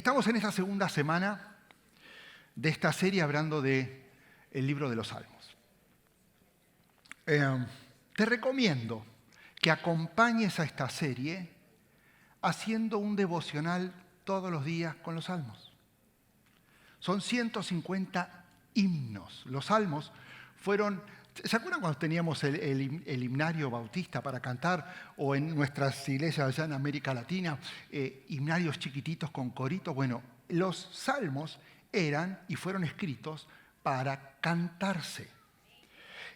Estamos en esta segunda semana de esta serie hablando del libro de los Salmos. Te recomiendo que acompañes a esta serie haciendo un devocional todos los días con los Salmos. Son 150 himnos. Los Salmos fueron... ¿Se acuerdan cuando teníamos el himnario bautista para cantar? O en nuestras iglesias allá en América Latina, himnarios chiquititos con coritos. Bueno, los salmos eran y fueron escritos para cantarse.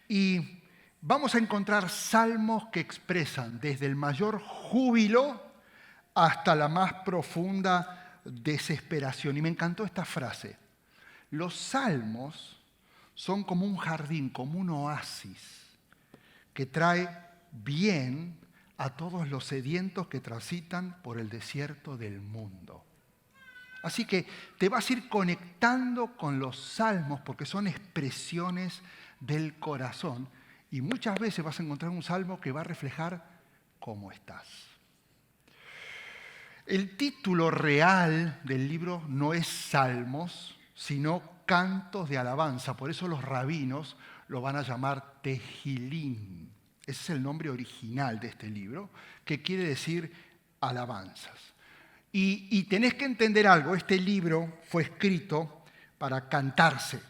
Y vamos a encontrar salmos que expresan desde el mayor júbilo hasta la más profunda desesperación. Y me encantó esta frase. Los salmos son como un jardín, como un oasis, que trae bien a todos los sedientos que transitan por el desierto del mundo. Así que te vas a ir conectando con los salmos porque son expresiones del corazón y muchas veces vas a encontrar un salmo que va a reflejar cómo estás. El título real del libro no es Salmos, sino cantos de alabanza. Por eso los rabinos lo van a llamar Tehillim. Ese es el nombre original de este libro, que quiere decir alabanzas. Y tenés que entender algo, este libro fue escrito para cantarse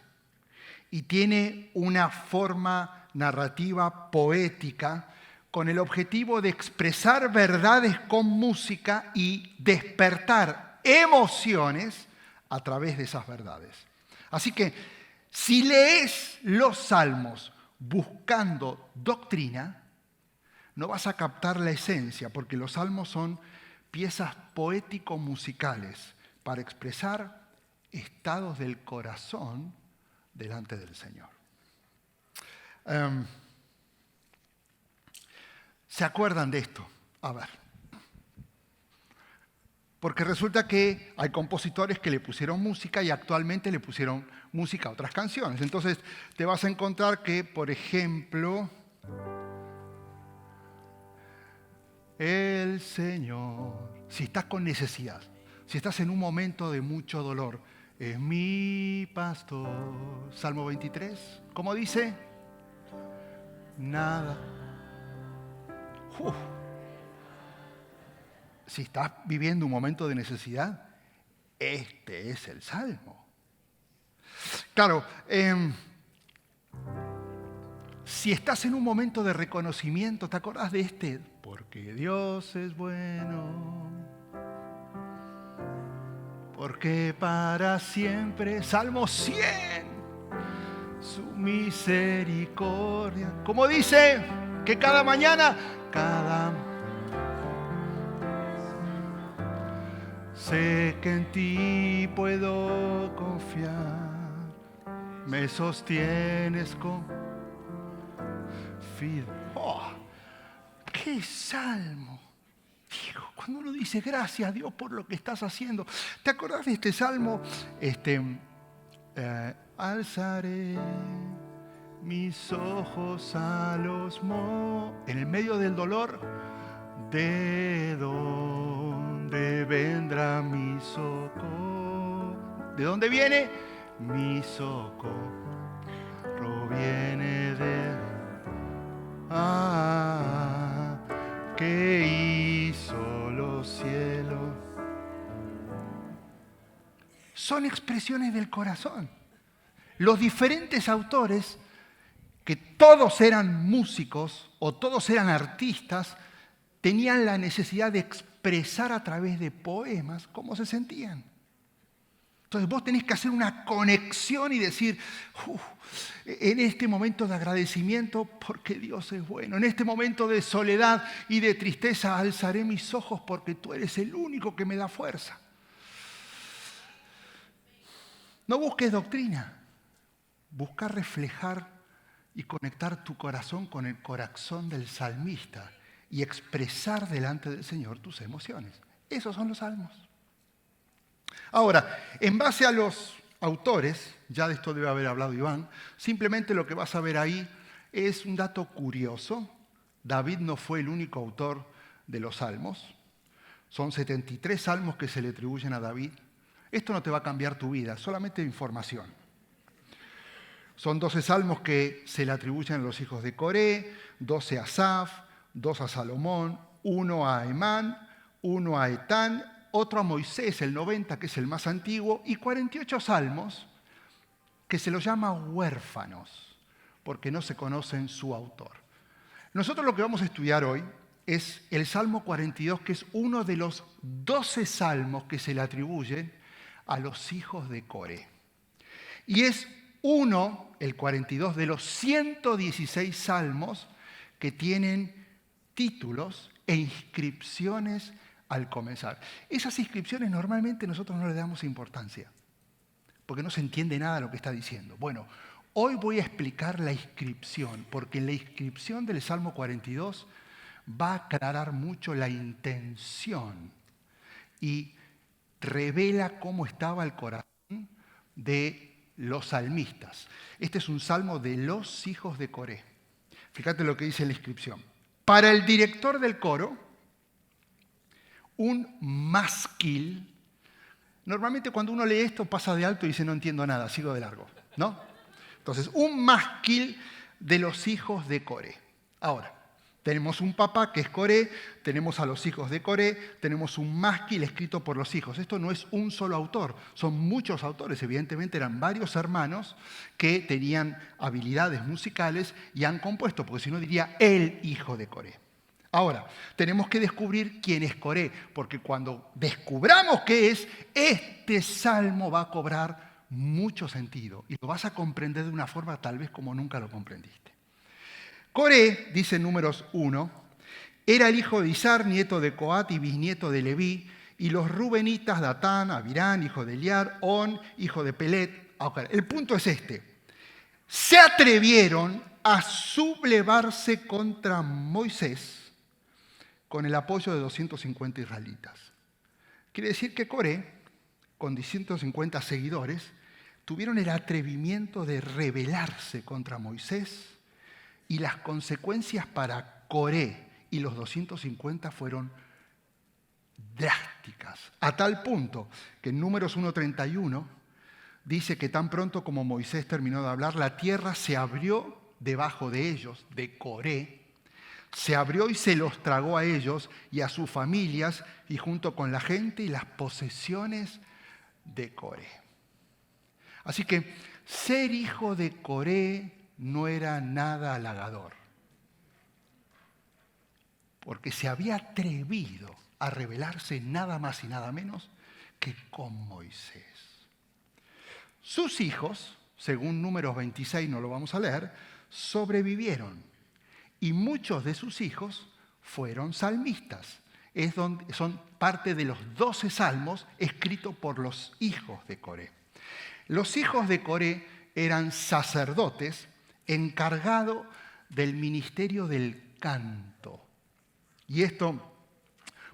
y tiene una forma narrativa poética con el objetivo de expresar verdades con música y despertar emociones a través de esas verdades. Así que si lees los salmos buscando doctrina, no vas a captar la esencia, porque los salmos son piezas poético-musicales para expresar estados del corazón delante del Señor. ¿Se acuerdan de esto? A ver. Porque resulta que hay compositores que le pusieron música y actualmente le pusieron música a otras canciones. Entonces te vas a encontrar que, por ejemplo, el Señor, si estás con necesidad, si estás en un momento de mucho dolor, es mi pastor. Salmo 23, ¿cómo dice? Nada. Si estás viviendo un momento de necesidad, este es el Salmo. Claro, si estás en un momento de reconocimiento, ¿te acordás de este? Porque Dios es bueno, porque para siempre, Salmo 100, su misericordia. ¿Cómo dice? Que cada mañana, sé que en ti puedo confiar, me sostienes con fidelidad. ¡Oh! ¡Qué salmo! Digo, cuando uno dice gracias a Dios por lo que estás haciendo. ¿Te acordás de este salmo? Alzaré mis ojos a los montes. En el medio del dolor, ¿de dónde vendrá mi socorro? ¿De dónde viene? Mi socorro proviene de... que hizo los cielos. Son expresiones del corazón. Los diferentes autores, que todos eran músicos o todos eran artistas, tenían la necesidad de expresar a través de poemas cómo se sentían. Entonces vos tenés que hacer una conexión y decir, en este momento de agradecimiento, porque Dios es bueno. En este momento de soledad y de tristeza, alzaré mis ojos porque tú eres el único que me da fuerza. No busques doctrina, busca reflejar y conectar tu corazón con el corazón del salmista y expresar delante del Señor tus emociones. Esos son los salmos. Ahora, en base a los autores, ya de esto debe haber hablado Iván, simplemente lo que vas a ver ahí es un dato curioso. David no fue el único autor de los salmos. Son 73 salmos que se le atribuyen a David. Esto no te va a cambiar tu vida, solamente información. Son 12 salmos que se le atribuyen a los hijos de Coré, 12 a Asaf, 2 a Salomón, 1 a Emán, 1 a Etán, otro a Moisés, el 90, que es el más antiguo, y 48 salmos que se los llama huérfanos, porque no se conocen su autor. Nosotros lo que vamos a estudiar hoy es el Salmo 42, que es uno de los 12 salmos que se le atribuyen a los hijos de Coré. Y es uno, el 42, de los 116 salmos que tienen títulos e inscripciones al comenzar. Esas inscripciones normalmente nosotros no le damos importancia, porque no se entiende nada de lo que está diciendo. Bueno, hoy voy a explicar la inscripción, porque la inscripción del Salmo 42 va a aclarar mucho la intención y revela cómo estaba el corazón de los salmistas. Este es un salmo de los hijos de Coré. Fíjate lo que dice la inscripción. Para el director del coro, un másquil. Normalmente cuando uno lee esto pasa de alto y dice no entiendo nada, sigo de largo, ¿no? Entonces, un másquil de los hijos de Coré. Ahora, tenemos un papá que es Coré, tenemos a los hijos de Coré, tenemos un másquil escrito por los hijos. Esto no es un solo autor, son muchos autores. Evidentemente eran varios hermanos que tenían habilidades musicales y han compuesto, porque si no diría el hijo de Coré. Ahora, tenemos que descubrir quién es Coré, porque cuando descubramos qué es, este salmo va a cobrar mucho sentido y lo vas a comprender de una forma tal vez como nunca lo comprendiste. Coré, dice en Números 1, era el hijo de Izar, nieto de Coat y bisnieto de Leví, y los rubenitas, Datán, Abirán, hijo de Eliar, On, hijo de Pelet. El punto es este. Se atrevieron a sublevarse contra Moisés con el apoyo de 250 israelitas. Quiere decir que Coré, con 250 seguidores, tuvieron el atrevimiento de rebelarse contra Moisés y las consecuencias para Coré y los 250 fueron drásticas, a tal punto que en Números 1:31 dice que tan pronto como Moisés terminó de hablar, la tierra se abrió debajo de ellos, de Coré, se abrió y se los tragó a ellos y a sus familias y junto con la gente y las posesiones de Coré. Así que ser hijo de Coré no era nada halagador, porque se había atrevido a rebelarse nada más y nada menos que con Moisés. Sus hijos, según Números 26, no lo vamos a leer, sobrevivieron y muchos de sus hijos fueron salmistas. Son parte de los 12 salmos escritos por los hijos de Coré. Los hijos de Coré eran sacerdotes encargados del ministerio del canto. Y esto,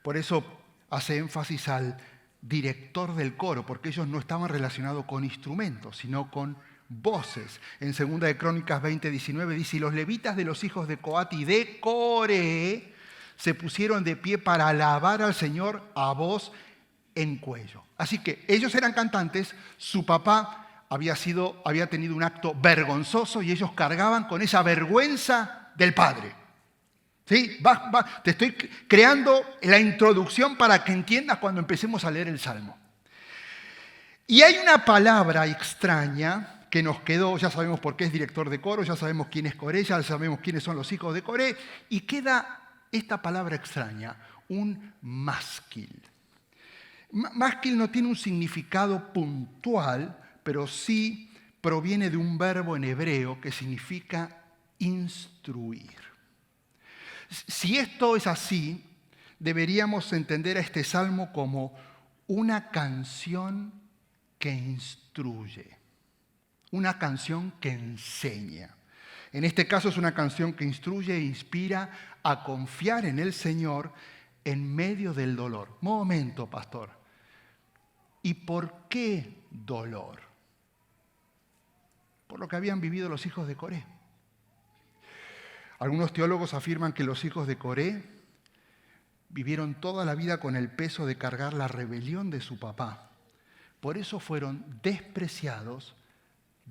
por eso hace énfasis al director del coro, porque ellos no estaban relacionados con instrumentos, sino con voces. En 2 de Crónicas 20:19 dice, y los levitas de los hijos de Coat y de Coré se pusieron de pie para alabar al Señor a voz en cuello. Así que ellos eran cantantes, su papá había tenido un acto vergonzoso y ellos cargaban con esa vergüenza del padre. ¿Sí? Te estoy creando la introducción para que entiendas cuando empecemos a leer el Salmo. Y hay una palabra extraña que nos quedó, ya sabemos por qué es director de coro, ya sabemos quién es Coré, ya sabemos quiénes son los hijos de Coré, y queda esta palabra extraña, un másquil. Másquil no tiene un significado puntual, pero sí proviene de un verbo en hebreo que significa instruir. Si esto es así, deberíamos entender a este salmo como una canción que instruye, una canción que enseña. En este caso es una canción que instruye e inspira a confiar en el Señor en medio del dolor. Momento, pastor. ¿Y por qué dolor? Por lo que habían vivido los hijos de Coré. Algunos teólogos afirman que los hijos de Coré vivieron toda la vida con el peso de cargar la rebelión de su papá, Por eso fueron despreciados,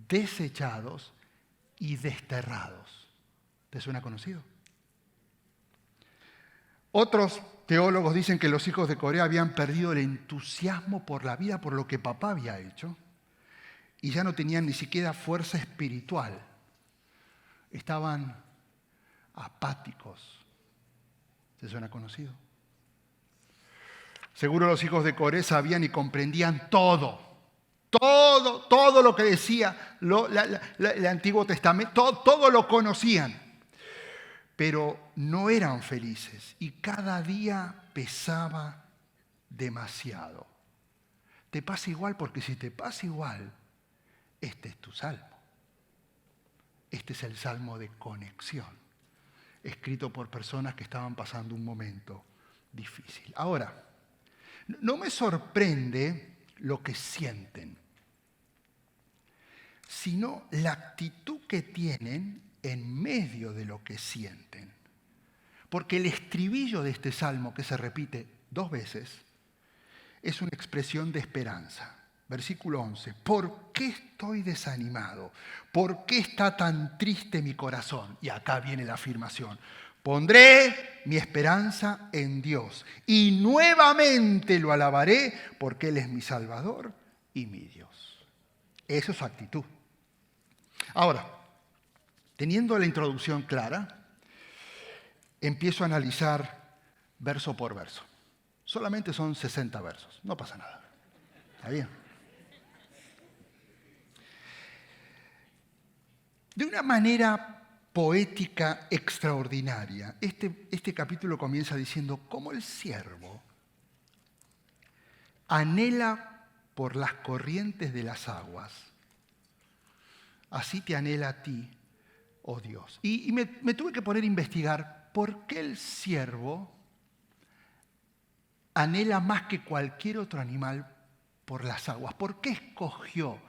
desechados y desterrados. ¿Te suena conocido? Otros teólogos dicen que los hijos de Corea habían perdido el entusiasmo por la vida, por lo que papá había hecho, y ya no tenían ni siquiera fuerza espiritual. Estaban apáticos. ¿Te suena conocido? Seguro los hijos de Corea sabían y comprendían todo lo que decía el Antiguo Testamento, todo lo conocían. Pero no eran felices y cada día pesaba demasiado. Te pasa igual, porque si te pasa igual, este es tu salmo. Este es el salmo de conexión, escrito por personas que estaban pasando un momento difícil. Ahora, no me sorprende lo que sienten, sino la actitud que tienen en medio de lo que sienten. Porque el estribillo de este salmo, que se repite 2 veces, es una expresión de esperanza. Versículo 11. ¿Por qué estoy desanimado? ¿Por qué está tan triste mi corazón? Y acá viene la afirmación. Pondré mi esperanza en Dios y nuevamente lo alabaré porque Él es mi Salvador y mi Dios. Esa es su actitud. Ahora, teniendo la introducción clara, empiezo a analizar verso por verso. Solamente son 60 versos, no pasa nada. ¿Está bien? De una manera poética extraordinaria, este capítulo comienza diciendo cómo el siervo anhela por las corrientes de las aguas. Así te anhela a ti, oh Dios. Y me tuve que poner a investigar por qué el siervo anhela más que cualquier otro animal por las aguas. ¿Por qué escogió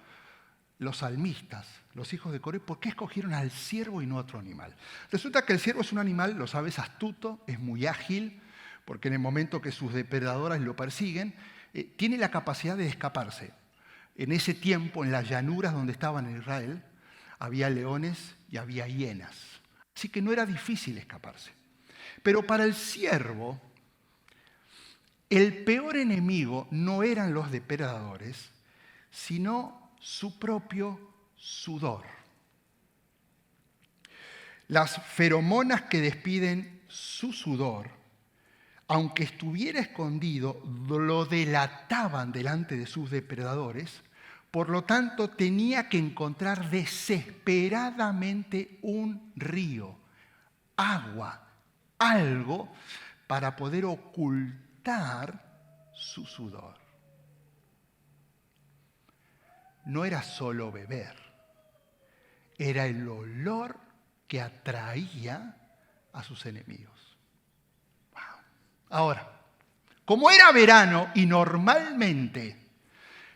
los salmistas, los hijos de Coré, por qué escogieron al ciervo y no a otro animal? Resulta que el ciervo es un animal, lo sabes, astuto, es muy ágil, porque en el momento que sus depredadoras lo persiguen, tiene la capacidad de escaparse. En ese tiempo, en las llanuras donde estaban en Israel, había leones y había hienas. Así que no era difícil escaparse. Pero para el ciervo, el peor enemigo no eran los depredadores, sino su propio sudor. Las feromonas que despiden su sudor, aunque estuviera escondido, lo delataban delante de sus depredadores. Por lo tanto, tenía que encontrar desesperadamente un río, agua, algo para poder ocultar su sudor. No era solo beber, era el olor que atraía a sus enemigos. Wow. Ahora, como era verano y normalmente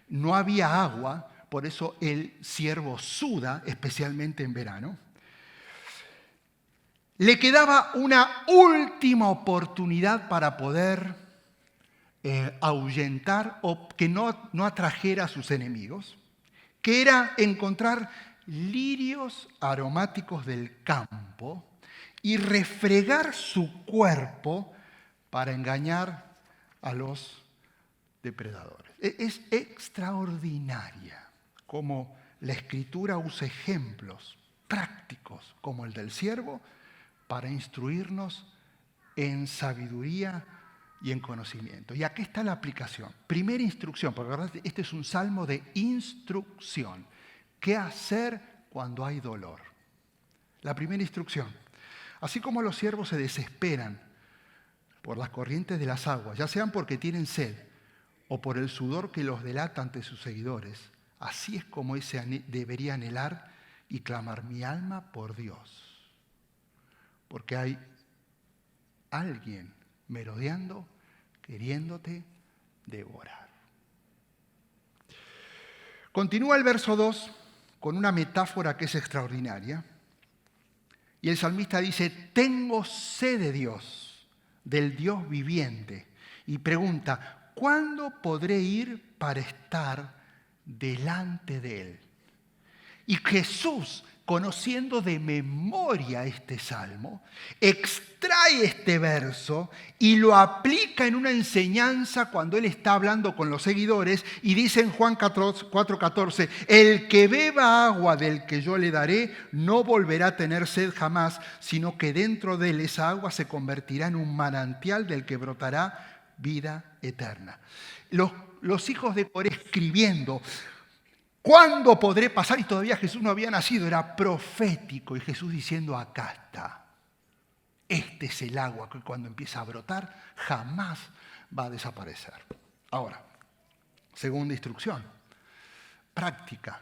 no había agua, por eso el ciervo suda, especialmente en verano, le quedaba una última oportunidad para poder ahuyentar o que no atrajera a sus enemigos, que era encontrar lirios aromáticos del campo y refregar su cuerpo para engañar a los depredadores. Es extraordinaria cómo la Escritura usa ejemplos prácticos como el del ciervo para instruirnos en sabiduría y en conocimiento. Y aquí está la aplicación. Primera instrucción, porque ¿verdad? Este es un salmo de instrucción. ¿Qué hacer cuando hay dolor? La primera instrucción. Así como los siervos se desesperan por las corrientes de las aguas, ya sean porque tienen sed o por el sudor que los delata ante sus seguidores, así es como ese debería anhelar y clamar mi alma por Dios. Porque hay alguien merodeando, queriéndote devorar. Continúa el verso 2 con una metáfora que es extraordinaria. Y el salmista dice, tengo sed de Dios, del Dios viviente. Y pregunta, ¿cuándo podré ir para estar delante de Él. Y Jesús, conociendo de memoria este salmo, extrae este verso y lo aplica en una enseñanza cuando Él está hablando con los seguidores y dice en Juan 4:14, el que beba agua del que yo le daré no volverá a tener sed jamás, sino que dentro de él esa agua se convertirá en un manantial del que brotará vida eterna. Los hijos de Coré escribiendo, ¿cuándo podré pasar? Y todavía Jesús no había nacido, era profético. Y Jesús diciendo, acá está. Este es el agua que cuando empieza a brotar jamás va a desaparecer. Ahora, segunda instrucción, práctica.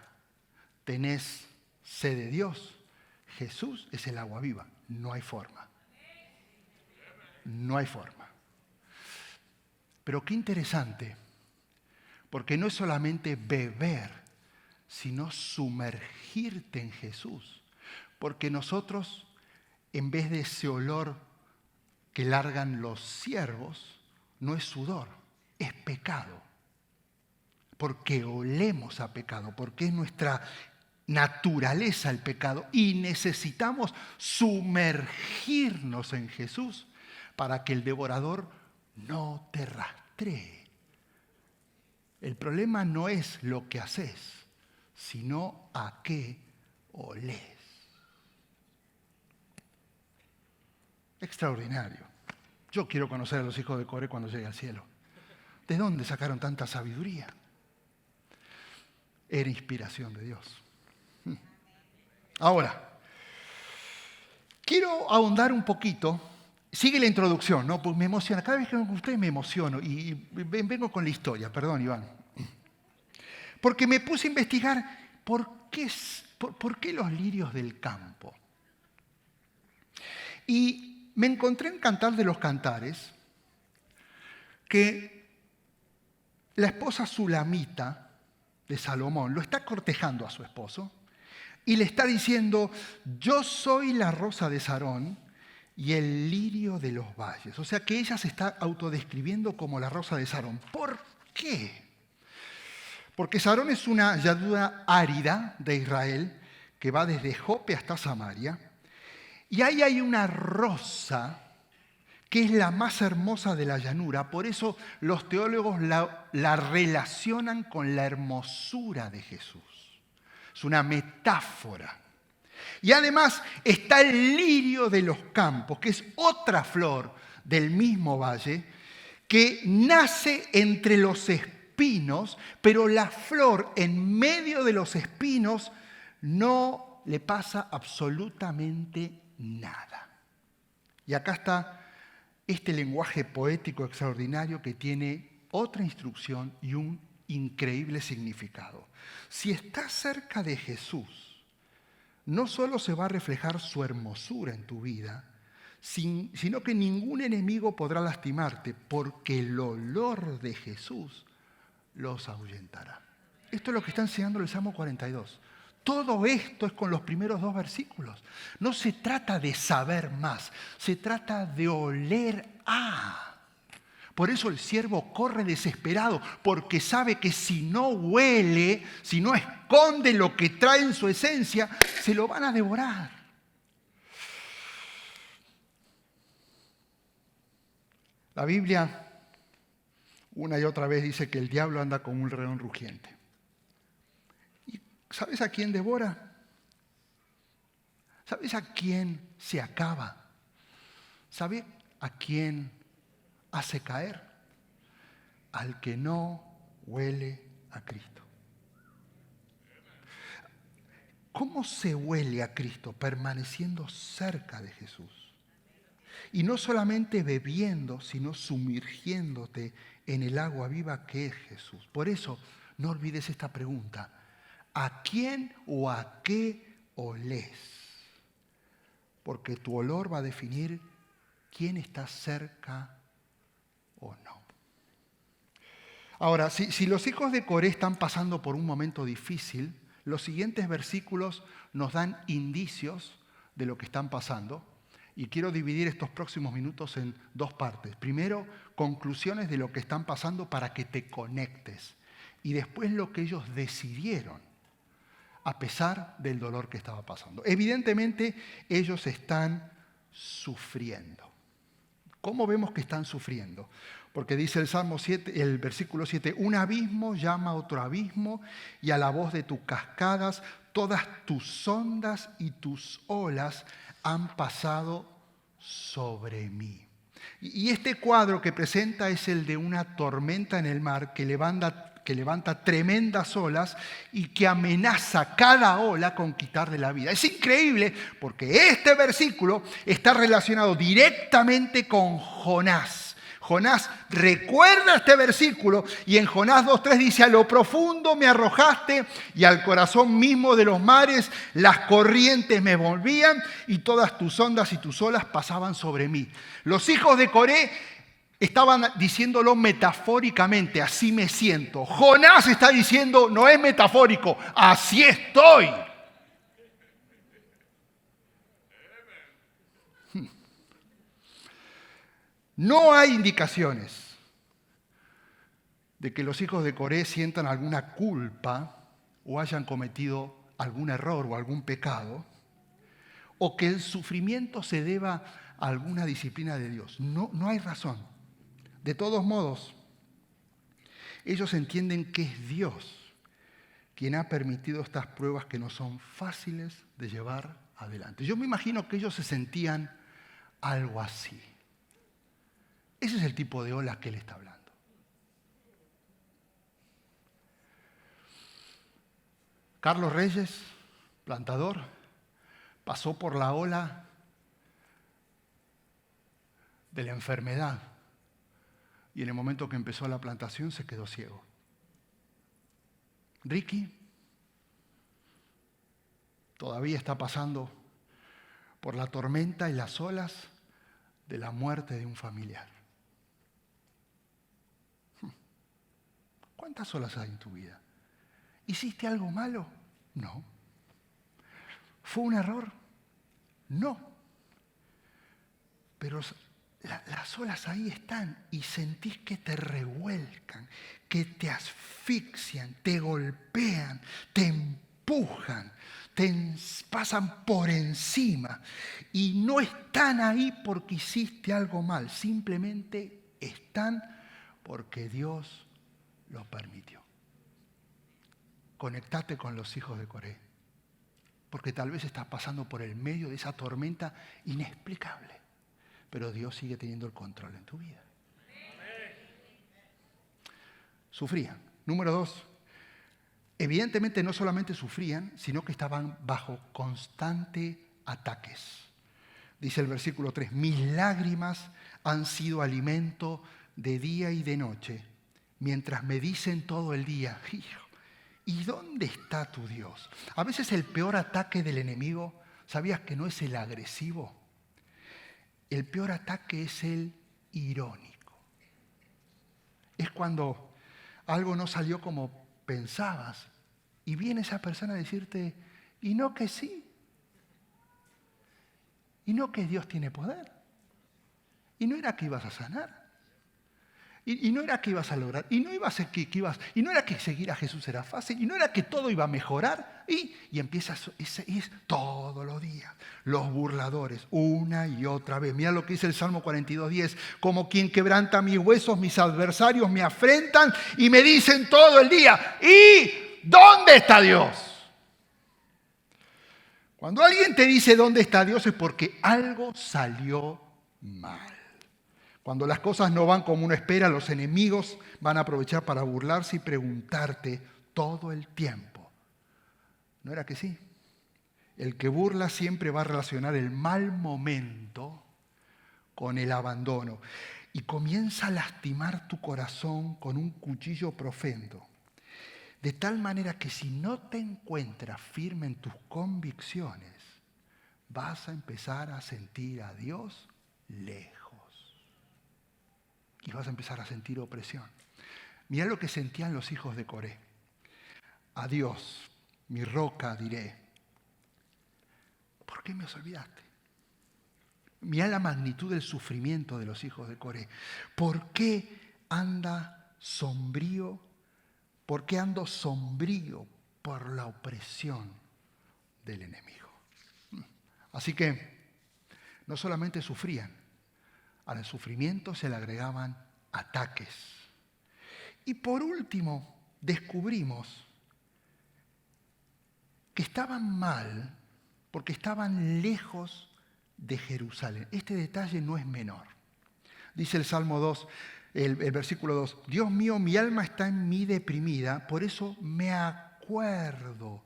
¿Tenés sed de Dios? Jesús es el agua viva. No hay forma. No hay forma. Pero qué interesante, porque no es solamente beber, sino sumergirte en Jesús. Porque nosotros, en vez de ese olor que largan los ciervos, no es sudor, es pecado. Porque olemos a pecado, porque es nuestra naturaleza el pecado y necesitamos sumergirnos en Jesús para que el devorador no te rastree. El problema no es lo que haces, sino a qué olés. Extraordinario. Yo quiero conocer a los hijos de Coré cuando llegue al cielo. ¿De dónde sacaron tanta sabiduría? Era inspiración de Dios. Ahora, quiero ahondar un poquito. Sigue la introducción, ¿no? Pues me emociona. Cada vez que vengo con ustedes me emociono. Y vengo con la historia, perdón, Iván. Porque me puse a investigar por qué los lirios del campo. Y me encontré en Cantar de los Cantares que la esposa Sulamita de Salomón lo está cortejando a su esposo y le está diciendo, yo soy la rosa de Sarón y el lirio de los valles. O sea que ella se está autodescribiendo como la rosa de Sarón. ¿Por qué? Porque Sarón es una llanura árida de Israel que va desde Jope hasta Samaria. Y ahí hay una rosa que es la más hermosa de la llanura. Por eso los teólogos la relacionan con la hermosura de Jesús. Es una metáfora. Y además está el lirio de los campos, que es otra flor del mismo valle, que nace entre los espinos, pero la flor en medio de los espinos no le pasa absolutamente nada. Y acá está este lenguaje poético extraordinario que tiene otra instrucción y un increíble significado. Si estás cerca de Jesús, no solo se va a reflejar su hermosura en tu vida, sino que ningún enemigo podrá lastimarte, porque el olor de Jesús los ahuyentará. Esto es lo que está enseñando el Salmo 42. Todo esto es con los primeros 2 versículos. No se trata de saber más, se trata de oler a. Por eso el siervo corre desesperado, porque sabe que si no huele, si no esconde lo que trae en su esencia, se lo van a devorar. La Biblia una y otra vez dice que el diablo anda como un león rugiente. ¿Y sabes a quién devora? ¿Sabes a quién se acaba? ¿Sabes a quién hace caer? Al que no huele a Cristo. ¿Cómo se huele a Cristo? Permaneciendo cerca de Jesús. Y no solamente bebiendo, sino sumergiéndote en el agua viva que es Jesús. Por eso, no olvides esta pregunta. ¿A quién o a qué olés? Porque tu olor va a definir quién está cerca o no. Ahora, si los hijos de Coré están pasando por un momento difícil, los siguientes versículos nos dan indicios de lo que están pasando. Y quiero dividir estos próximos minutos en 2 partes. Primero, conclusiones de lo que están pasando para que te conectes. y después lo que ellos decidieron, a pesar del dolor que estaba pasando. Evidentemente, ellos están sufriendo. ¿Cómo vemos que están sufriendo? Porque dice el Salmo 7, el versículo 7, un abismo llama a otro abismo y a la voz de tus cascadas, todas tus ondas y tus olas han pasado sobre mí. Y este cuadro que presenta es el de una tormenta en el mar que levanta tremendas olas y que amenaza cada ola con quitarle la vida. Es increíble porque este versículo está relacionado directamente con Jonás. Jonás recuerda este versículo y en Jonás 2:3 dice, a lo profundo me arrojaste y al corazón mismo de los mares las corrientes me volvían y todas tus ondas y tus olas pasaban sobre mí. Los hijos de Coré estaban diciéndolo metafóricamente, así me siento. Jonás está diciendo, no es metafórico, así estoy. No hay indicaciones de que los hijos de Coré sientan alguna culpa o hayan cometido algún error o algún pecado, o que el sufrimiento se deba a alguna disciplina de Dios. No hay razón. De todos modos, ellos entienden que es Dios quien ha permitido estas pruebas que no son fáciles de llevar adelante. Yo me imagino que ellos se sentían algo así. Ese es el tipo de olas que él está hablando. Carlos Reyes, plantador, pasó por la ola de la enfermedad y en el momento que empezó la plantación se quedó ciego. Ricky todavía está pasando por la tormenta y las olas de la muerte de un familiar. ¿Cuántas olas hay en tu vida? ¿Hiciste algo malo? No. ¿Fue un error? No. Pero las olas ahí están y sentís que te revuelcan, que te asfixian, te golpean, te empujan, te pasan por encima y no están ahí porque hiciste algo mal, simplemente están porque Dios lo permitió. Conectate con los hijos de Coré, porque tal vez estás pasando por el medio de esa tormenta inexplicable, pero Dios sigue teniendo el control en tu vida. Sufrían. Número 2, evidentemente no solamente sufrían, sino que estaban bajo constante ataques. Dice el versículo 3, mis lágrimas han sido alimento de día y de noche, mientras me dicen todo el día, hijo, ¿y dónde está tu Dios? A veces el peor ataque del enemigo, ¿sabías que no es el agresivo? El peor ataque es el irónico. Es cuando algo no salió como pensabas y viene esa persona a decirte, ¿y no que sí? ¿Y no que Dios tiene poder? ¿Y no era que ibas a sanar? Y no era que ibas a lograr, y no y no era que seguir a Jesús era fácil, y no era que todo iba a mejorar, y empiezas, es todos los días, los burladores, una y otra vez. Mira lo que dice el Salmo 42:10, como quien quebranta mis huesos, mis adversarios me afrentan y me dicen todo el día, ¿y dónde está Dios? Cuando alguien te dice dónde está Dios es porque algo salió mal. Cuando las cosas no van como uno espera, los enemigos van a aprovechar para burlarse y preguntarte todo el tiempo. ¿No era que sí? El que burla siempre va a relacionar el mal momento con el abandono y comienza a lastimar tu corazón con un cuchillo profundo. De tal manera que si no te encuentras firme en tus convicciones, vas a empezar a sentir a Dios lejos. Y vas a empezar a sentir opresión. Mirá lo que sentían los hijos de Coré. A Dios, mi roca, diré, ¿por qué me olvidaste? Mirá la magnitud del sufrimiento de los hijos de Coré. ¿Por qué anda sombrío porque ando sombrío por la opresión del enemigo. Así que no solamente sufrían, al sufrimiento se le agregaban ataques. Y por último, descubrimos que estaban mal porque estaban lejos de Jerusalén. Este detalle no es menor. Dice el Salmo 2, el versículo 2, Dios mío, mi alma está en mí deprimida, por eso me acuerdo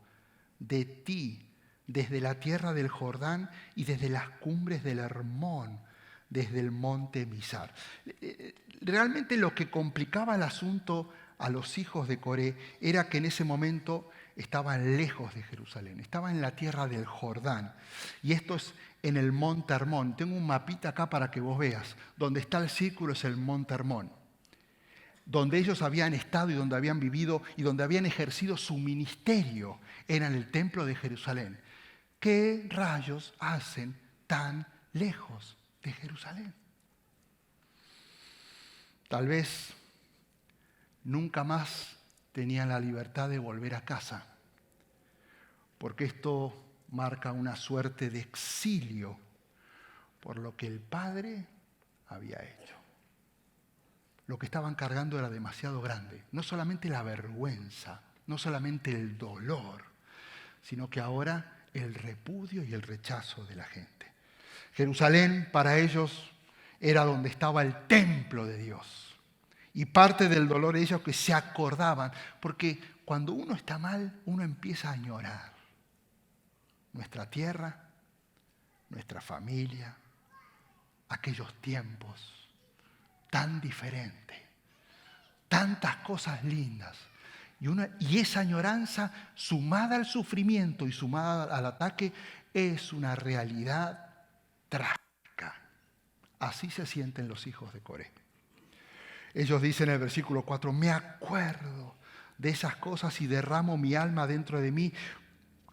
de ti desde la tierra del Jordán y desde las cumbres del Hermón, desde el monte Mizar. Realmente lo que complicaba el asunto a los hijos de Coré era que en ese momento estaban lejos de Jerusalén, estaban en la tierra del Jordán. Y esto es en el monte Hermón. Tengo un mapita acá para que vos veas. Donde está el círculo es el monte Hermón, donde ellos habían estado y donde habían vivido y donde habían ejercido su ministerio, era en el templo de Jerusalén. ¿Qué rayos hacen tan lejos de Jerusalén? Tal vez nunca más tenían la libertad de volver a casa, porque esto marca una suerte de exilio por lo que el Padre había hecho. Lo que estaban cargando era demasiado grande. No solamente la vergüenza, no solamente el dolor, sino que ahora el repudio y el rechazo de la gente. Jerusalén para ellos era donde estaba el templo de Dios. Y parte del dolor de ellos que se acordaban, porque cuando uno está mal, uno empieza a añorar nuestra tierra, nuestra familia, aquellos tiempos tan diferentes, tantas cosas lindas. Y esa añoranza, sumada al sufrimiento y sumada al ataque, es una realidad trágica. Así se sienten los hijos de Coré. Ellos dicen en el versículo 4, me acuerdo de esas cosas y derramo mi alma dentro de mí,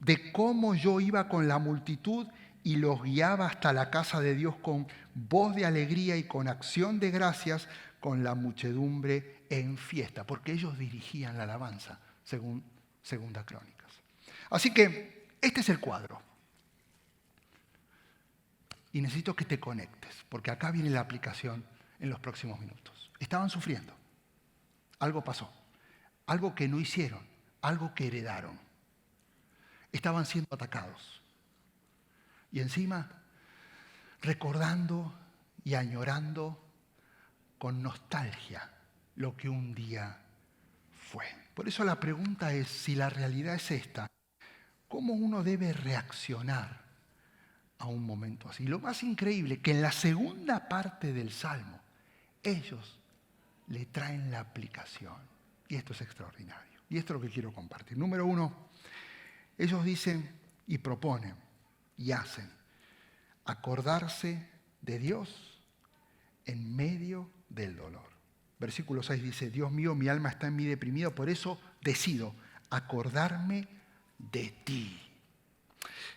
de cómo yo iba con la multitud y los guiaba hasta la casa de Dios con voz de alegría y con acción de gracias, con la muchedumbre en fiesta, porque ellos dirigían la alabanza, según Segunda Crónicas. Así que este es el cuadro. Y necesito que te conectes, porque acá viene la aplicación en los próximos minutos. Estaban sufriendo. Algo pasó. Algo que no hicieron. Algo que heredaron. Estaban siendo atacados. Y encima, recordando y añorando con nostalgia lo que un día fue. Por eso la pregunta es, si la realidad es esta, ¿cómo uno debe reaccionar a un momento así? Lo más increíble, que en la segunda parte del Salmo, ellos le traen la aplicación. Y esto es extraordinario. Y esto es lo que quiero compartir. Número 1, ellos dicen y proponen y hacen acordarse de Dios en medio del dolor. Versículo 6 dice, Dios mío, mi alma está en mí deprimida, por eso decido acordarme de ti.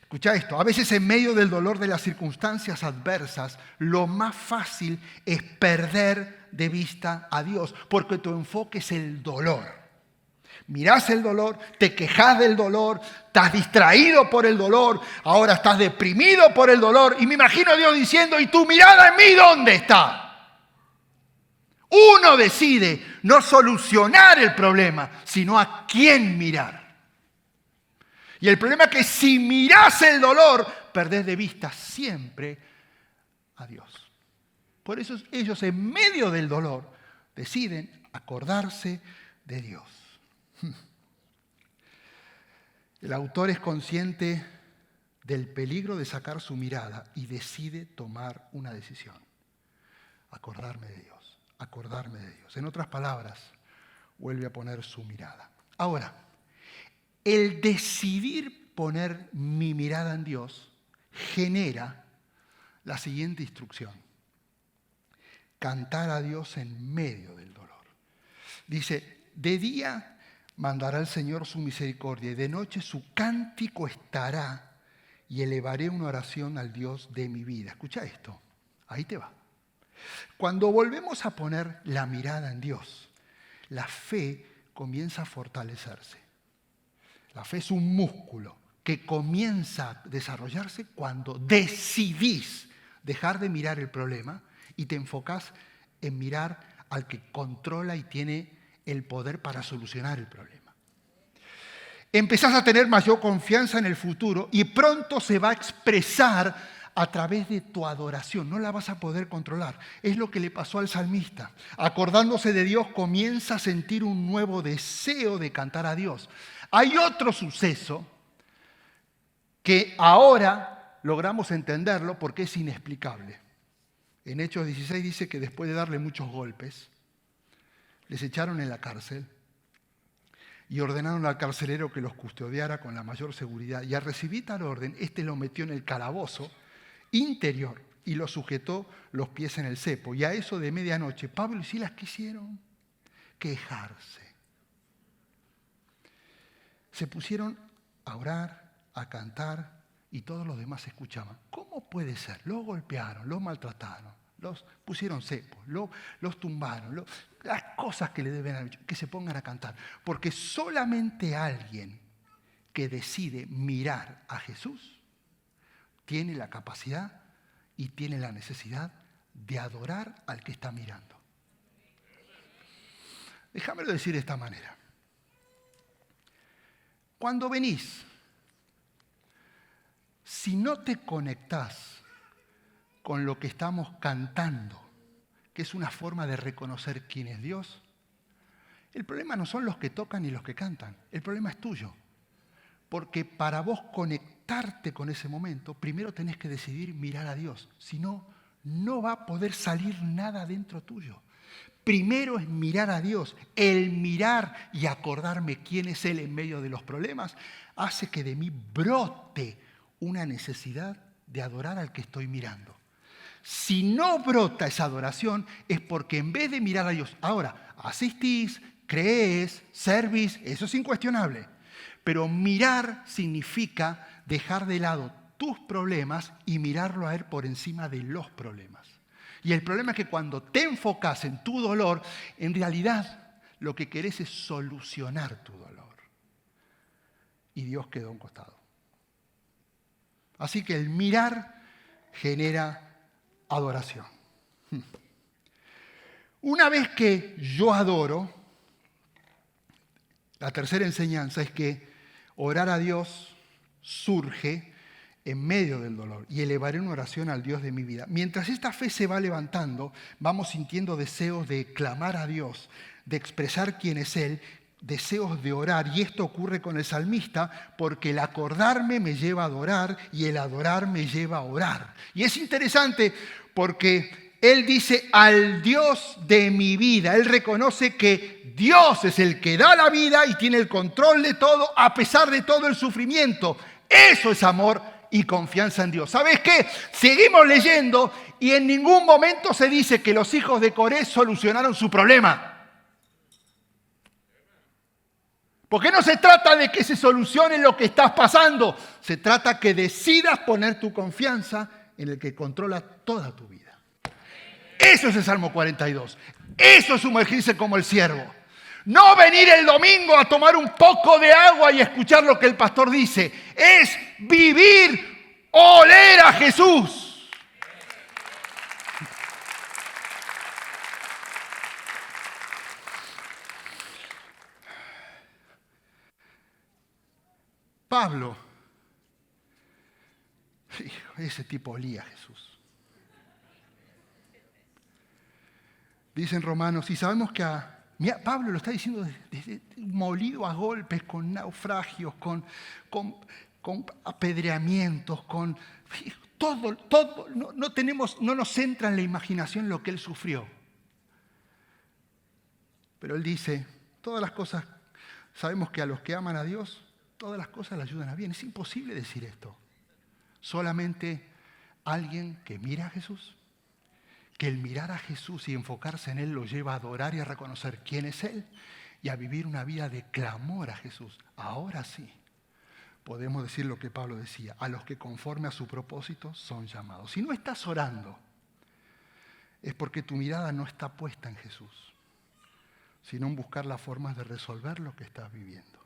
Escucha esto, a veces en medio del dolor de las circunstancias adversas, lo más fácil es perder de vista a Dios, porque tu enfoque es el dolor. Mirás el dolor, te quejas del dolor, estás distraído por el dolor, ahora estás deprimido por el dolor, y me imagino a Dios diciendo, ¿y tu mirada en mí dónde está? Uno decide no solucionar el problema, sino a quién mirar. Y el problema es que si mirás el dolor, perdés de vista siempre a Dios. Por eso ellos en medio del dolor deciden acordarse de Dios. El autor es consciente del peligro de sacar su mirada y decide tomar una decisión. Acordarme de Dios, acordarme de Dios. En otras palabras, vuelve a poner su mirada. Ahora, el decidir poner mi mirada en Dios genera la siguiente instrucción. Cantar a Dios en medio del dolor. Dice, de día mandará el Señor su misericordia y de noche su cántico estará y elevaré una oración al Dios de mi vida. Escucha esto, ahí te va. Cuando volvemos a poner la mirada en Dios, la fe comienza a fortalecerse. La fe es un músculo que comienza a desarrollarse cuando decidís dejar de mirar el problema y te enfocás en mirar al que controla y tiene el poder para solucionar el problema. Empezás a tener mayor confianza en el futuro y pronto se va a expresar a través de tu adoración. No la vas a poder controlar. Es lo que le pasó al salmista. Acordándose de Dios, comienza a sentir un nuevo deseo de cantar a Dios. Hay otro suceso que ahora logramos entenderlo porque es inexplicable. En Hechos 16 dice que después de darle muchos golpes, les echaron en la cárcel y ordenaron al carcelero que los custodiara con la mayor seguridad. Y al recibir tal orden, lo metió en el calabozo interior y lo sujetó los pies en el cepo. Y a eso de medianoche, Pablo y Silas quisieron quejarse. Se pusieron a orar, a cantar y todos los demás escuchaban. ¿Cómo puede ser? Los golpearon, los maltrataron, los pusieron cepos, los tumbaron, las cosas que le deben haber hecho, que se pongan a cantar. Porque solamente alguien que decide mirar a Jesús tiene la capacidad y tiene la necesidad de adorar al que está mirando. Déjamelo decir de esta manera. Cuando venís, si no te conectás con lo que estamos cantando, que es una forma de reconocer quién es Dios, el problema no son los que tocan ni los que cantan, el problema es tuyo. Porque para vos conectarte con ese momento, primero tenés que decidir mirar a Dios. Si no, no va a poder salir nada dentro tuyo. Primero es mirar a Dios. El mirar y acordarme quién es Él en medio de los problemas hace que de mí brote una necesidad de adorar al que estoy mirando. Si no brota esa adoración es porque en vez de mirar a Dios, ahora asistís, crees, servís, eso es incuestionable. Pero mirar significa dejar de lado tus problemas y mirarlo a Él por encima de los problemas. Y el problema es que cuando te enfocas en tu dolor, en realidad lo que querés es solucionar tu dolor. Y Dios quedó a un costado. Así que el mirar genera adoración. Una vez que yo adoro, la tercera enseñanza es que orar a Dios surge en medio del dolor y elevaré una oración al Dios de mi vida. Mientras esta fe se va levantando, vamos sintiendo deseos de clamar a Dios, de expresar quién es Él, deseos de orar. Y esto ocurre con el salmista porque el acordarme me lleva a adorar y el adorar me lleva a orar. Y es interesante porque él dice al Dios de mi vida. Él reconoce que Dios es el que da la vida y tiene el control de todo a pesar de todo el sufrimiento. Eso es amor y confianza en Dios. ¿Sabes qué? Seguimos leyendo y en ningún momento se dice que los hijos de Coré solucionaron su problema. Porque no se trata de que se solucione lo que estás pasando. Se trata que decidas poner tu confianza en el que controla toda tu vida. Eso es el Salmo 42. Eso es sumergirse como el siervo. No venir el domingo a tomar un poco de agua y escuchar lo que el pastor dice. Es vivir, oler a Jesús. Pablo, ese tipo olía a Jesús. Dice en Romanos, y sabemos que mira, Pablo lo está diciendo desde molido a golpes, con naufragios, con apedreamientos, con todo, no nos entra en la imaginación lo que él sufrió. Pero él dice, todas las cosas, sabemos que a los que aman a Dios, todas las cosas le ayudan a bien. Es imposible decir esto. Solamente alguien que mira a Jesús, que el mirar a Jesús y enfocarse en Él lo lleva a adorar y a reconocer quién es Él y a vivir una vida de clamor a Jesús. Ahora sí, podemos decir lo que Pablo decía, a los que conforme a su propósito son llamados. Si no estás orando, es porque tu mirada no está puesta en Jesús, sino en buscar las formas de resolver lo que estás viviendo.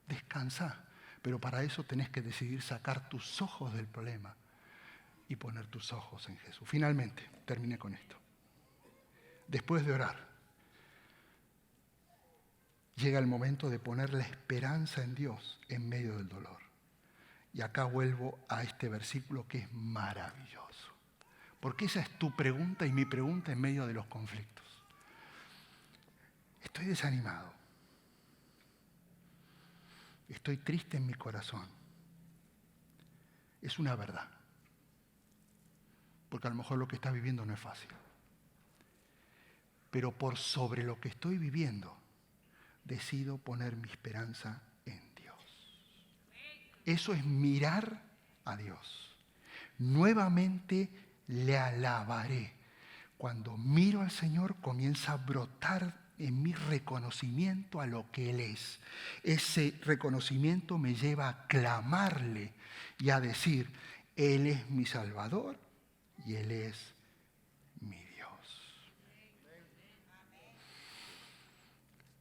Descansa, pero para eso tenés que decidir sacar tus ojos del problema y poner tus ojos en Jesús. Finalmente, terminé con esto. Después de orar, llega el momento de poner la esperanza en Dios en medio del dolor. Y acá vuelvo a este versículo que es maravilloso. Porque esa es tu pregunta y mi pregunta en medio de los conflictos. Estoy desanimado. Estoy triste en mi corazón. Es una verdad. Porque a lo mejor lo que estás viviendo no es fácil. Pero por sobre lo que estoy viviendo, decido poner mi esperanza en Dios. Eso es mirar a Dios. Nuevamente le alabaré. Cuando miro al Señor, comienza a brotar en mi reconocimiento a lo que Él es. Ese reconocimiento me lleva a clamarle y a decir, Él es mi Salvador y Él es mi Dios.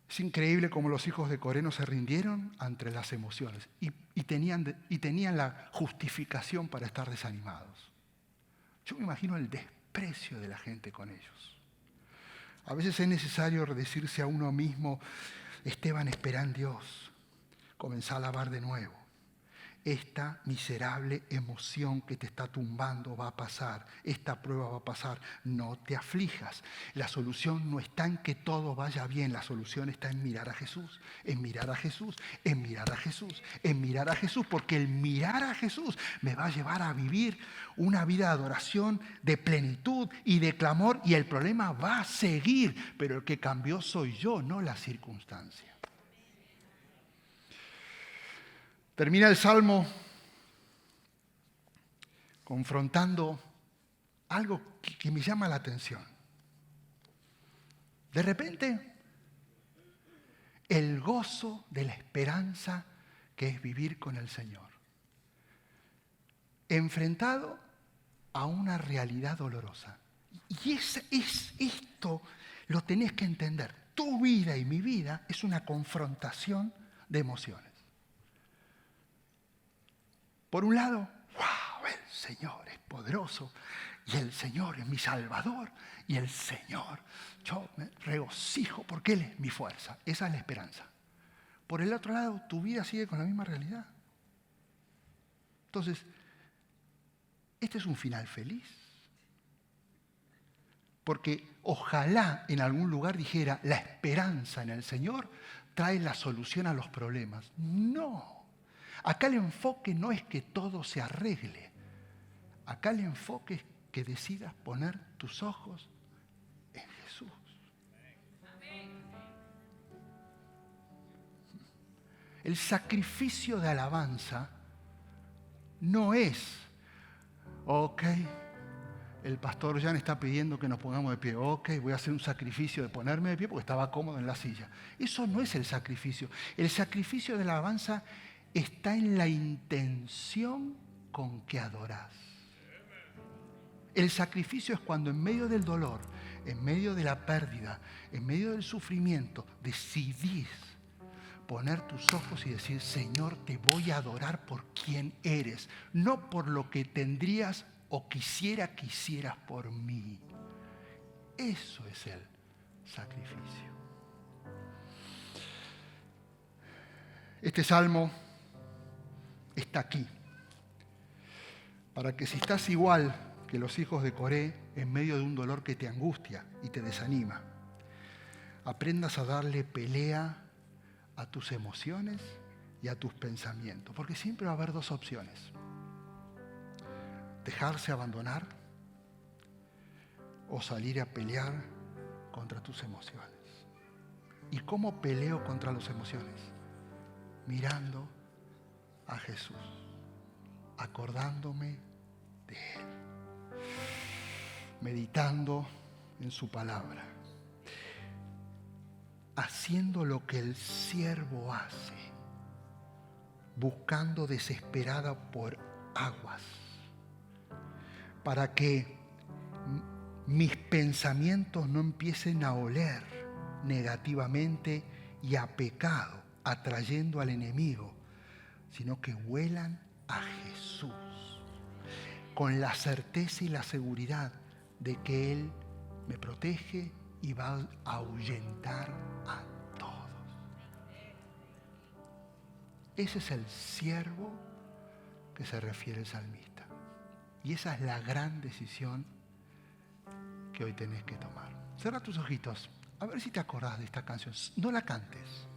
Es increíble cómo los hijos de Coré no se rindieron ante las emociones y tenían la justificación para estar desanimados. Yo me imagino el desprecio de la gente con ellos. A veces es necesario decirse a uno mismo, Esteban, espera en Dios, comenzá a alabar de nuevo. Esta miserable emoción que te está tumbando va a pasar, esta prueba va a pasar, no te aflijas. La solución no está en que todo vaya bien, la solución está en mirar a Jesús, en mirar a Jesús, en mirar a Jesús, en mirar a Jesús, porque el mirar a Jesús me va a llevar a vivir una vida de adoración, de plenitud y de clamor, y el problema va a seguir, pero el que cambió soy yo, no la circunstancia. Termina el Salmo confrontando algo que me llama la atención. De repente, el gozo de la esperanza que es vivir con el Señor, enfrentado a una realidad dolorosa. Y esto lo tenés que entender. Tu vida y mi vida es una confrontación de emociones. Por un lado, wow, el Señor es poderoso y el Señor es mi Salvador y el Señor, yo me regocijo porque Él es mi fuerza. Esa es la esperanza. Por el otro lado, tu vida sigue con la misma realidad. Entonces, este es un final feliz. Porque ojalá en algún lugar dijera, la esperanza en el Señor trae la solución a los problemas. No. Acá el enfoque no es que todo se arregle. Acá el enfoque es que decidas poner tus ojos en Jesús. El sacrificio de alabanza no es, ok, el pastor Jan está pidiendo que nos pongamos de pie. Ok, voy a hacer un sacrificio de ponerme de pie porque estaba cómodo en la silla. Eso no es el sacrificio. El sacrificio de la alabanza está en la intención con que adorás. El sacrificio es cuando en medio del dolor, en medio de la pérdida, en medio del sufrimiento, decidís poner tus ojos y decir, Señor, te voy a adorar por quien eres, no por lo que tendrías o quisieras por mí. Eso es el sacrificio. Este salmo está aquí para que si estás igual que los hijos de Coré en medio de un dolor que te angustia y te desanima, aprendas a darle pelea a tus emociones y a tus pensamientos, porque siempre va a haber dos opciones: dejarse abandonar o salir a pelear contra tus emociones. ¿Y cómo peleo contra las emociones? Mirando a Jesús, acordándome de Él, meditando en su palabra, haciendo lo que el siervo hace, buscando desesperada por aguas, para que mis pensamientos no empiecen a oler negativamente y a pecado, atrayendo al enemigo, sino que huelan a Jesús, con la certeza y la seguridad de que Él me protege y va a ahuyentar a todos. Ese es el siervo que se refiere el salmista. Y esa es la gran decisión que hoy tenés que tomar. Cierra tus ojitos, a ver si te acordás de esta canción. No la cantes.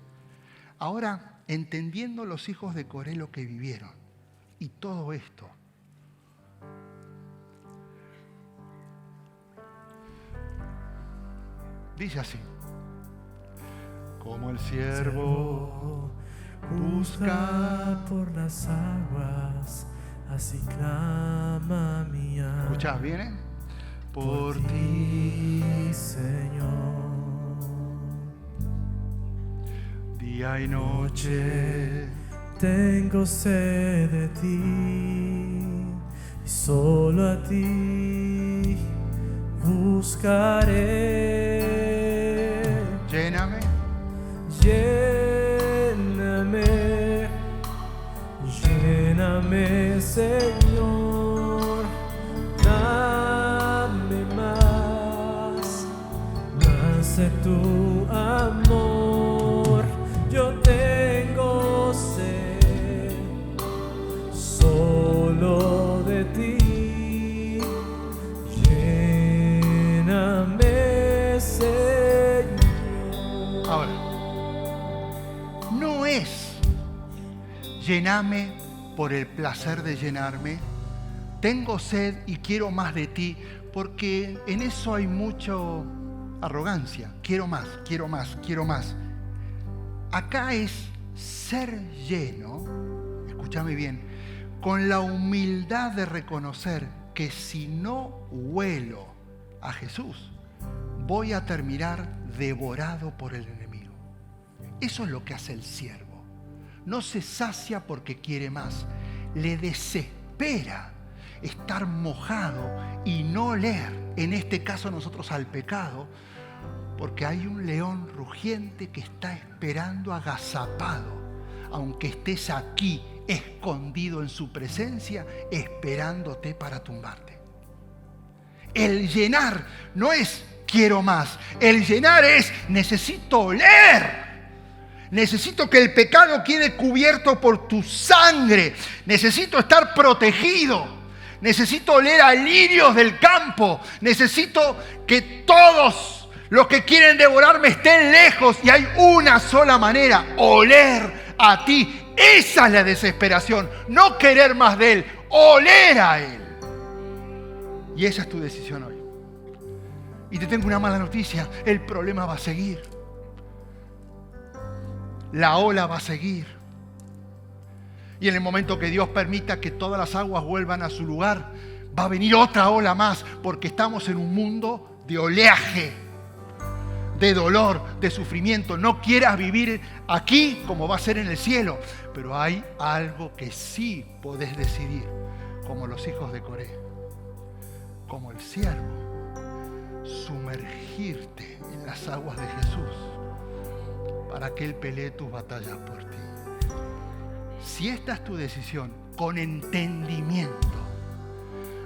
Ahora, entendiendo los hijos de Coré lo que vivieron y todo esto, dice así: como el siervo busca por las aguas, así clama mi alma. ¿Escuchás? ¿Viene? Por ti, ti, Señor. día y noche, Tengo sed de ti, y solo a ti buscaré. lléname, Lléname, lléname, Señor, dame más de tu amor. Yo tengo sed solo de ti. Lléname, Señor. Ahora, no es lléname por el placer de llenarme. Tengo sed y quiero más de ti, porque en eso hay mucha arrogancia. Quiero más, quiero más, quiero más. Acá es ser lleno, escúchame bien, con la humildad de reconocer que si no huelo a Jesús, voy a terminar devorado por el enemigo. Eso es lo que hace el siervo. No se sacia porque quiere más. Le desespera estar mojado y no oler, en este caso nosotros al pecado, porque hay un león rugiente que está esperando agazapado, aunque estés aquí escondido en su presencia, esperándote para tumbarte. El llenar no es quiero más, el llenar es necesito oler. Necesito que el pecado quede cubierto por tu sangre. Necesito estar protegido. Necesito oler a lirios del campo. Necesito que todos los que quieren devorarme estén lejos. Y hay una sola manera: oler a ti. Esa es la desesperación. No querer más de Él, oler a Él. Y esa es tu decisión hoy. Y te tengo una mala noticia: el problema va a seguir. La ola va a seguir. Y en el momento que Dios permita que todas las aguas vuelvan a su lugar, va a venir otra ola más, porque estamos en un mundo de oleaje, de dolor, de sufrimiento. No quieras vivir aquí como va a ser en el cielo, pero hay algo que sí podés decidir, como los hijos de Coré, como el siervo, sumergirte en las aguas de Jesús, para que Él pelee tus batallas por ti. Si esta es tu decisión, con entendimiento,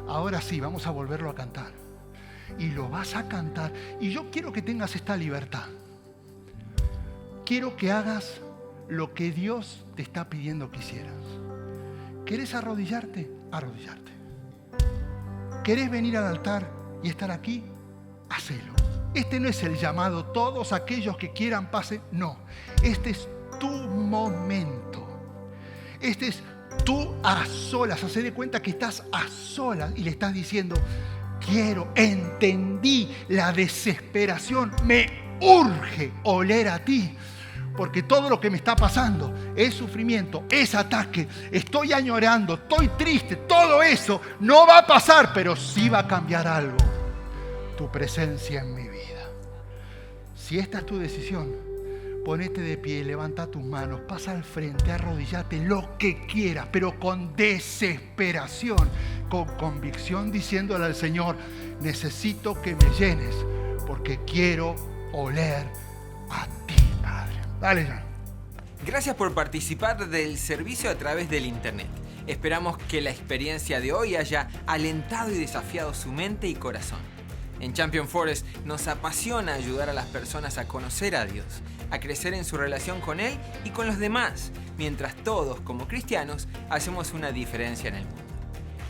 ahora sí, vamos a volverlo a cantar. Y lo vas a cantar. Y yo quiero que tengas esta libertad. Quiero que hagas lo que Dios te está pidiendo que hicieras. ¿Querés arrodillarte? Arrodillarte. ¿Querés venir al altar y estar aquí? Hacelo. Este no es el llamado, todos aquellos que quieran pasen. No, este es tu momento. Este es tú a solas. Hacé de cuenta que estás a solas y le estás diciendo: entendí la desesperación, me urge oler a ti. Porque todo lo que me está pasando es sufrimiento, es ataque, estoy añorando, estoy triste, todo eso no va a pasar, pero sí va a cambiar algo: tu presencia en mi vida. Si esta es tu decisión, ponete de pie, levanta tus manos, pasa al frente, arrodillate, lo que quieras, pero con desesperación, con convicción, diciéndole al Señor: necesito que me llenes, porque quiero oler A ti, Padre. Dale, Jan. Gracias por participar del servicio a través del internet. Esperamos que la experiencia de hoy haya alentado y desafiado su mente y corazón. En Champion Forest nos apasiona ayudar a las personas a conocer a Dios, a crecer en su relación con Él y con los demás, mientras todos, como cristianos, hacemos una diferencia en el mundo.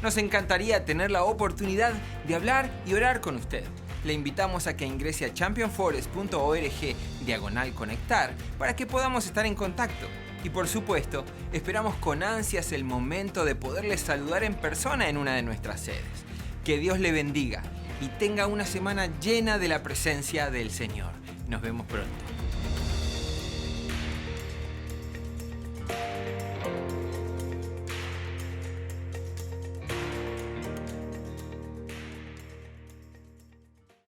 Nos encantaría tener la oportunidad de hablar y orar con usted. Le invitamos a que ingrese a championforest.org/conectar para que podamos estar en contacto. Y por supuesto, esperamos con ansias el momento de poderle saludar en persona en una de nuestras sedes. Que Dios le bendiga y tenga una semana llena de la presencia del Señor. Nos vemos pronto.